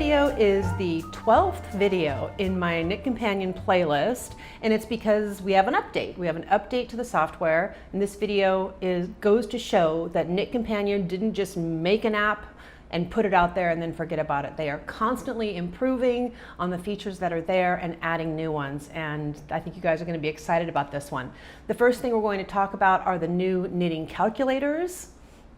video is the 12th video in my knitCompanion playlist, and it's because we have an update. We have an update to the software, and this video goes to show that knitCompanion didn't just make an app and put it out there and then forget about it. They are constantly improving on the features that are there and adding new ones, and I think you guys are going to be excited about this one. The first thing we're going to talk about are the new knitting calculators.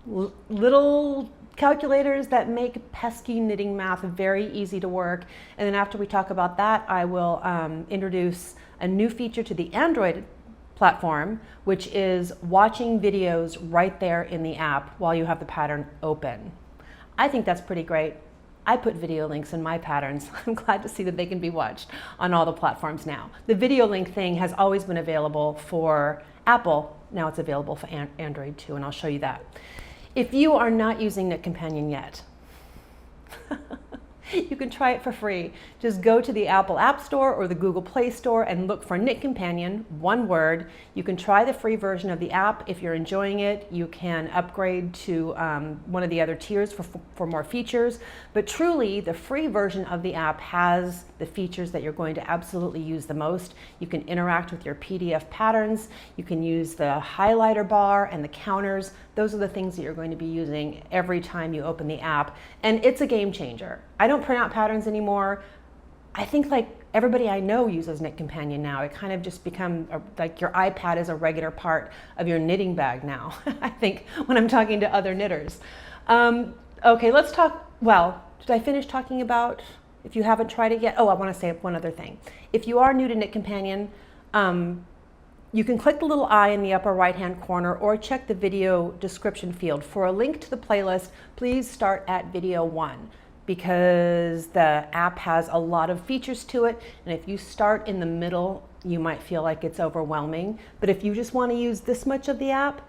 Little calculators that make pesky knitting math very easy to work. And then after we talk about that, I will introduce a new feature to the Android platform, which is watching videos right there in the app while you have the pattern open. I think that's pretty great. I put video links in my patterns. I'm glad to see that they can be watched on all the platforms now. The video link thing has always been available for Apple. Now it's available for Android too, and I'll show you that. If you are not using knitCompanion yet, you can try it for free. Just go to the Apple App Store or the Google Play Store and look for knitCompanion, one word. You can try the free version of the app. If you're enjoying it, you can upgrade to one of the other tiers for more features. But truly, the free version of the app has the features that you're going to absolutely use the most. You can interact with your PDF patterns. You can use the highlighter bar and the counters. Those are the things that you're going to be using every time you open the app. And it's a game changer. I don't print out patterns anymore. I think like everybody I know uses knitCompanion now. It kind of just become like your iPad is a regular part of your knitting bag now, I think, when I'm talking to other knitters. Okay, let's talk, well, did I finish talking about if you haven't tried it yet? Oh, I want to say one other thing. If you are new to knitCompanion, you can click the little eye in the upper right-hand corner or check the video description field. For a link to the playlist, please start at video 1 because the app has a lot of features to it, and if you start in the middle, you might feel like it's overwhelming. But if you just want to use this much of the app,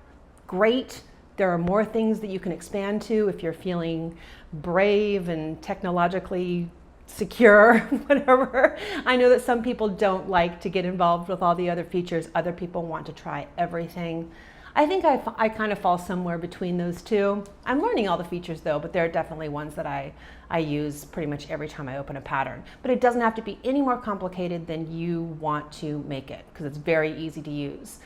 great. There are more things that you can expand to if you're feeling brave and technologically secure, whatever. I know that some people don't like to get involved with all the other features. Other people want to try everything. I think I kind of fall somewhere between those two. I'm learning all the features though, but there are definitely ones that I use pretty much every time I open a pattern. But it doesn't have to be any more complicated than you want to make it because it's very easy to use.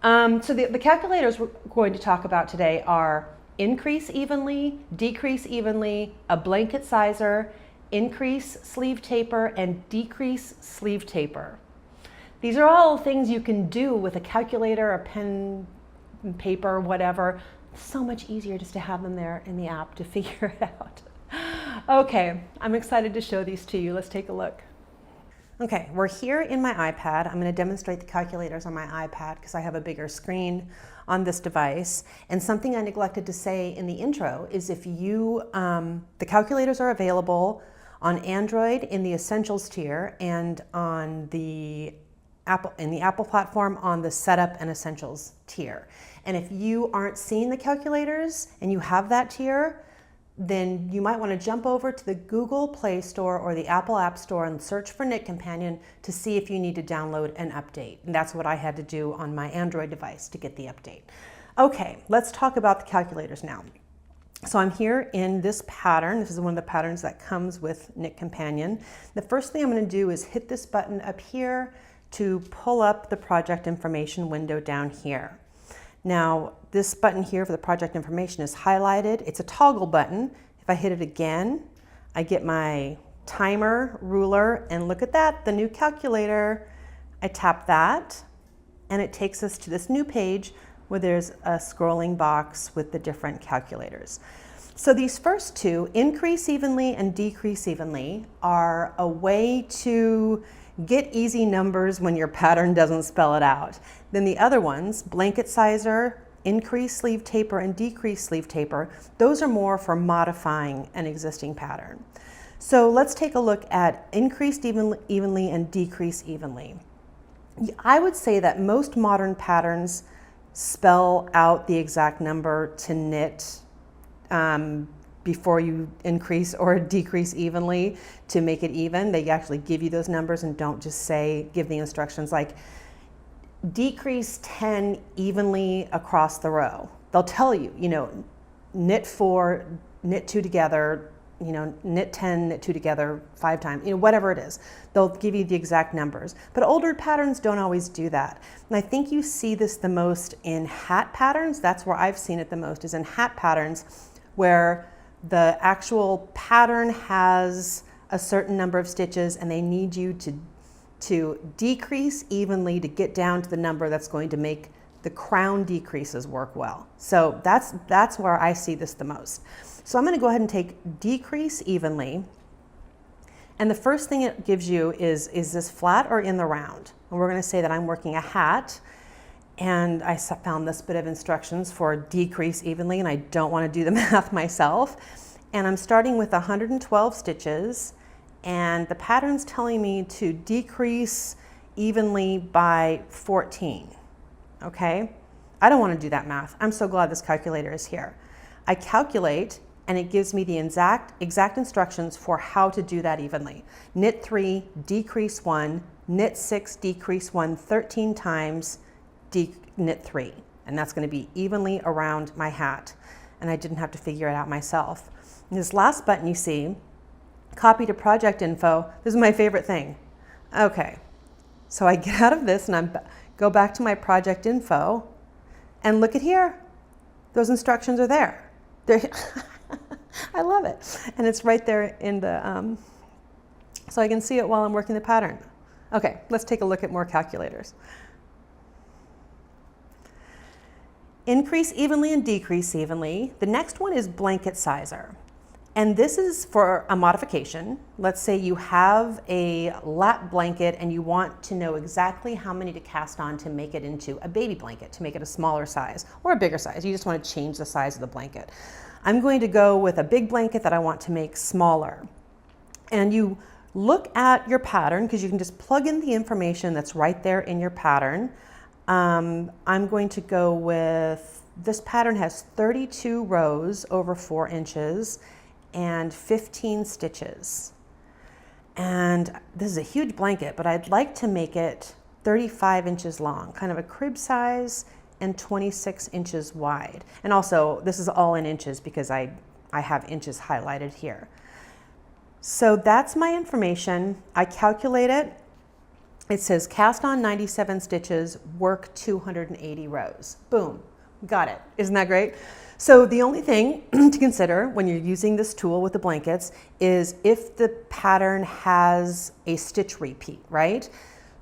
So the calculators we're going to talk about today are increase evenly, decrease evenly, a blanket sizer, increase sleeve taper, and decrease sleeve taper. These are all things you can do with a calculator, a pen, paper, whatever. So much easier just to have them there in the app to figure it out. Okay, I'm excited to show these to you. Let's take a look. Okay, we're here in my iPad. I'm going to demonstrate the calculators on my iPad because I have a bigger screen on this device. And something I neglected to say in the intro is if you, the calculators are available on Android in the Essentials tier and on the Apple platform on the Setup and Essentials tier. And if you aren't seeing the calculators and you have that tier, then you might want to jump over to the Google Play Store or the Apple App Store and search for knitCompanion to see if you need to download an update. And that's what I had to do on my Android device to get the update. Okay, let's talk about the calculators now. So I'm here in this pattern. This is one of the patterns that comes with knitCompanion. The first thing I'm going to do is hit this button up here to pull up the project information window down here. Now, this button here for the project information is highlighted. It's a toggle button. If I hit it again, I get my timer, ruler, and look at that, the new calculator. I tap that, and it takes us to this new page where there's a scrolling box with the different calculators. So these first two, increase evenly and decrease evenly, are a way to get easy numbers when your pattern doesn't spell it out. Then the other ones, blanket sizer, increase sleeve taper, and decrease sleeve taper, those are more for modifying an existing pattern. So let's take a look at increased evenly and decrease evenly. I would say that most modern patterns spell out the exact number to knit before you increase or decrease evenly to make it even. They actually give you those numbers and don't just say, give the instructions like decrease 10 evenly across the row. They'll tell you, knit 4, knit 2 together, knit 10, knit 2 together 5 times, whatever it is. They'll give you the exact numbers. But older patterns don't always do that. And I think you see this the most in hat patterns. That's where I've seen it the most, is in hat patterns, where the actual pattern has a certain number of stitches and they need you to decrease evenly to get down to the number that's going to make the crown decreases work well. So that's where I see this the most. So I'm going to go ahead and take decrease evenly. And the first thing it gives you is this flat or in the round? And we're going to say that I'm working a hat. And I found this bit of instructions for decrease evenly, and I don't want to do the math myself. And I'm starting with 112 stitches, and the pattern's telling me to decrease evenly by 14. Okay? I don't want to do that math. I'm so glad this calculator is here. I calculate, and it gives me the exact instructions for how to do that evenly. Knit 3, decrease 1, knit 6, decrease 1, 13 times, knit 3. And that's going to be evenly around my hat. And I didn't have to figure it out myself. And this last button you see, copy to project info, this is my favorite thing. Okay, so I get out of this and go back to my project info, and look at here. Those instructions are there. I love it. And it's right there in the, so I can see it while I'm working the pattern. Okay, let's take a look at more calculators. Increase evenly and decrease evenly. The next one is blanket sizer. And this is for a modification. Let's say you have a lap blanket and you want to know exactly how many to cast on to make it into a baby blanket, to make it a smaller size or a bigger size. You just want to change the size of the blanket. I'm going to go with a big blanket that I want to make smaller. And you look at your pattern, because you can just plug in the information that's right there in your pattern. I'm going to go with, this pattern has 32 rows over 4 inches and 15 stitches. And this is a huge blanket, but I'd like to make it 35 inches long, kind of a crib size, and 26 inches wide. And also, this is all in inches because I have inches highlighted here. So that's my information. I calculate it. It says cast on 97 stitches, work 280 rows. Boom, got it. Isn't that great? So the only thing to consider when you're using this tool with the blankets is if the pattern has a stitch repeat, right?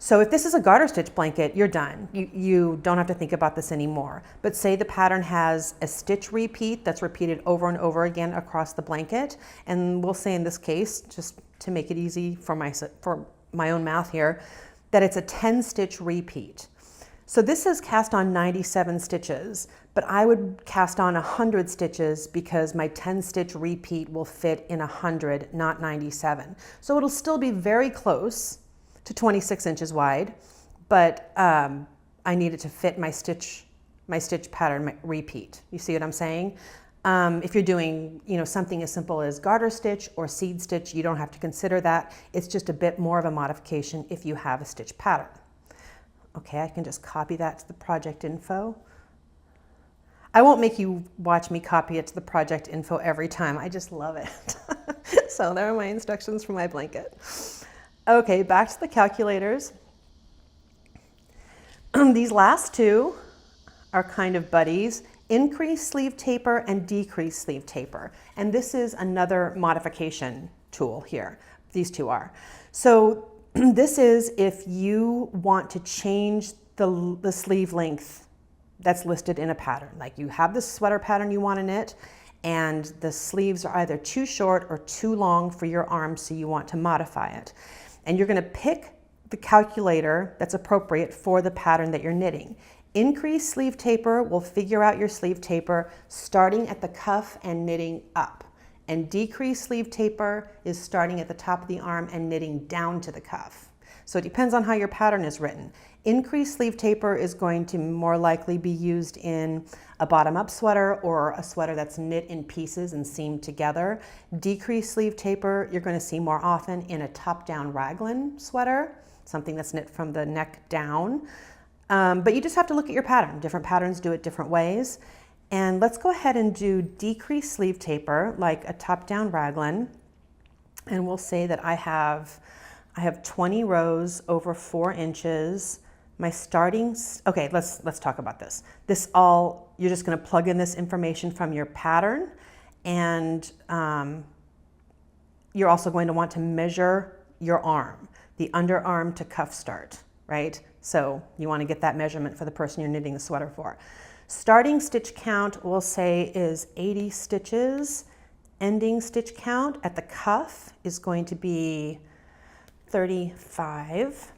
So if this is a garter stitch blanket, you're done. You don't have to think about this anymore. But say the pattern has a stitch repeat that's repeated over and over again across the blanket. And we'll say in this case, just to make it easy for my own math here, that it's a 10 stitch repeat. So this says cast on 97 stitches, but I would cast on 100 stitches because my 10 stitch repeat will fit in 100, not 97. So it'll still be very close to 26 inches wide, but I need it to fit my stitch pattern repeat. You see what I'm saying? If you're doing, something as simple as garter stitch or seed stitch, you don't have to consider that. It's just a bit more of a modification if you have a stitch pattern. Okay, I can just copy that to the project info. I won't make you watch me copy it to the project info every time. I just love it. So there are my instructions for my blanket. Okay, back to the calculators. These last two are kind of buddies. Increase sleeve taper and decrease sleeve taper. And this is another modification tool here. These two are. So this is if you want to change the sleeve length that's listed in a pattern. Like you have this sweater pattern you want to knit, and the sleeves are either too short or too long for your arms, so you want to modify it. And you're going to pick the calculator that's appropriate for the pattern that you're knitting. Increase sleeve taper will figure out your sleeve taper starting at the cuff and knitting up. And decrease sleeve taper is starting at the top of the arm and knitting down to the cuff. So it depends on how your pattern is written. Increase sleeve taper is going to more likely be used in a bottom-up sweater or a sweater that's knit in pieces and seamed together. Decrease sleeve taper you're going to see more often in a top-down raglan sweater, something that's knit from the neck down. But you just have to look at your pattern. Different patterns do it different ways. And let's go ahead and do decrease sleeve taper, like a top-down raglan. And we'll say that I have 20 rows over 4 inches. My starting, okay, let's talk about this. You're just gonna plug in this information from your pattern, and you're also going to want to measure your arm, the underarm to cuff start, right? So you wanna get that measurement for the person you're knitting the sweater for. Starting stitch count, we'll say, is 80 stitches. Ending stitch count at the cuff is going to be 35.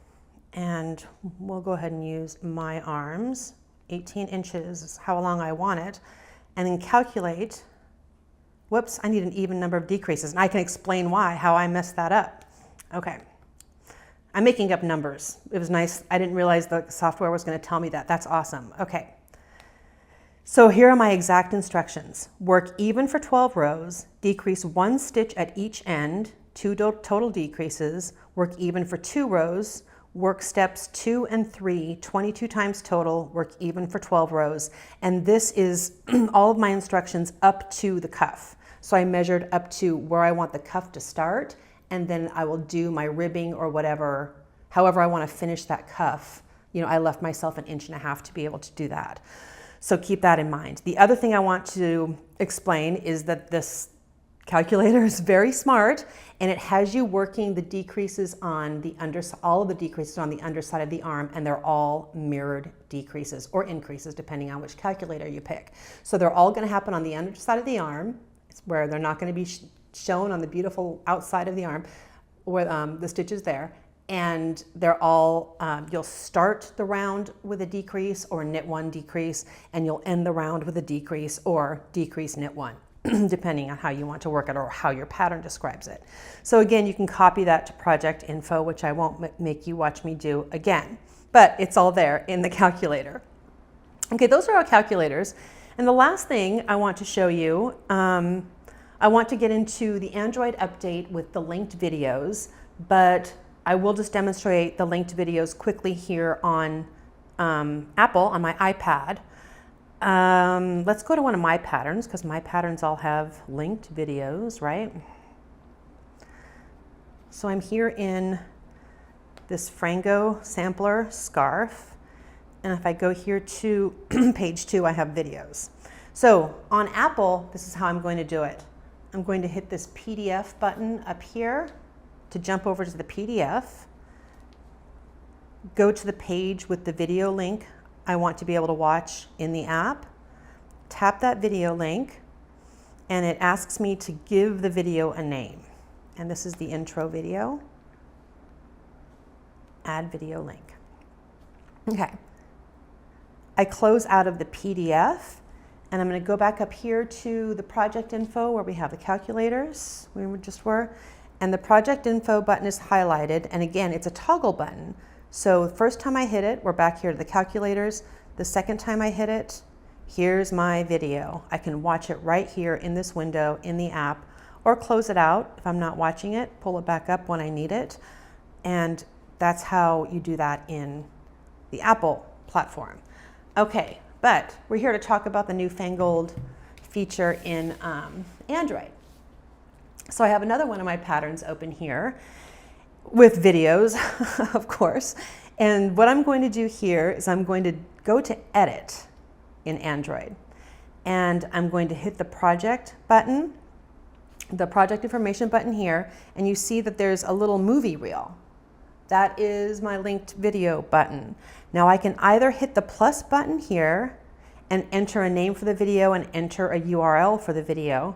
And we'll go ahead and use my arms. 18 inches is how long I want it. And then calculate. Whoops, I need an even number of decreases. And I can explain how I messed that up. Okay. I'm making up numbers. It was nice. I didn't realize the software was going to tell me that. That's awesome. Okay. So here are my exact instructions. Work even for 12 rows, decrease 1 stitch at each end, 2 total decreases, work even for 2 rows, work steps 2 and 3, 22 times total, work even for 12 rows. And this is all of my instructions up to the cuff. So I measured up to where I want the cuff to start, and then I will do my ribbing or whatever, however I want to finish that cuff. You know, I left myself 1.5 inches to be able to do that. So keep that in mind. The other thing I want to explain is that this calculator is very smart, and it has you working the decreases on the underside, all of the decreases on the underside of the arm, and they're all mirrored decreases or increases depending on which calculator you pick. So they're all going to happen on the underside of the arm, where they're not going to be shown on the beautiful outside of the arm where the stitch is there. And they're all, you'll start the round with a decrease or knit 1 decrease, and you'll end the round with a decrease or decrease knit 1, depending on how you want to work it or how your pattern describes it. So again, you can copy that to project info, which I won't make you watch me do again, but it's all there in the calculator. Okay, those are our calculators. And the last thing I want to show you, I want to get into the Android update with the linked videos, but I will just demonstrate the linked videos quickly here on Apple, on my iPad. Let's go to one of my patterns, because my patterns all have linked videos, right? So I'm here in this Frango sampler scarf, and if I go here to page 2, I have videos. So on Apple, this is how I'm going to do it. I'm going to hit this PDF button up here to jump over to the PDF, go to the page with the video link I want to be able to watch in the app, tap that video link, and it asks me to give the video a name. And this is the intro video. Add video link. Okay. I close out of the PDF, and I'm going to go back up here to the project info where we have the calculators, we just were. And the project info button is highlighted, and again, it's a toggle button. So the first time I hit it, we're back here to the calculators. The second time I hit it, here's my video. I can watch it right here in this window in the app, or close it out if I'm not watching it, pull it back up when I need it. And that's how you do that in the Apple platform. Okay, but we're here to talk about the newfangled feature in Android. So I have another one of my patterns open here with videos, of course. And what I'm going to do here is I'm going to go to Edit in Android. And I'm going to hit the Project button, the Project Information button here, and you see that there's a little movie reel. That is my linked video button. Now I can either hit the plus button here and enter a name for the video and enter a URL for the video.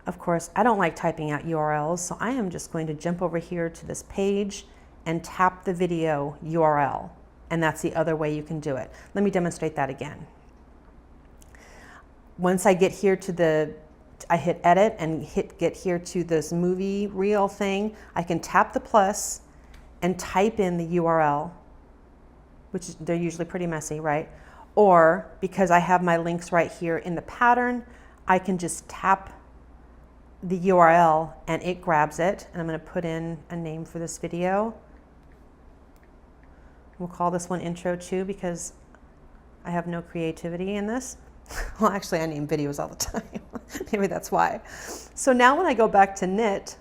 Of course, I don't like typing out URLs, so I am just going to jump over here to this page and tap the video URL. And that's the other way you can do it. Let me demonstrate that again. Once I get here to I hit edit and get here to this movie reel thing, I can tap the plus and type in the URL, which they're usually pretty messy, right? Or because I have my links right here in the pattern, I can just tap the URL and it grabs it. And I'm going to put in a name for this video. We'll call this one Intro 2 because I have no creativity in this. Well, actually I name videos all the time. Maybe that's why. So now when I go back to knit,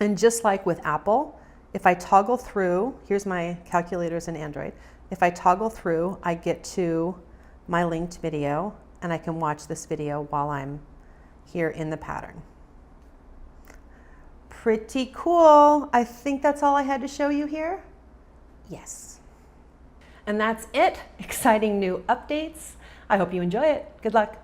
and just like with Apple, if I toggle through, here's my calculators in Android. If I toggle through, I get to my linked video and I can watch this video while I'm here in the pattern. Pretty cool. I think that's all I had to show you here. Yes. And that's it. Exciting new updates. I hope you enjoy it. Good luck.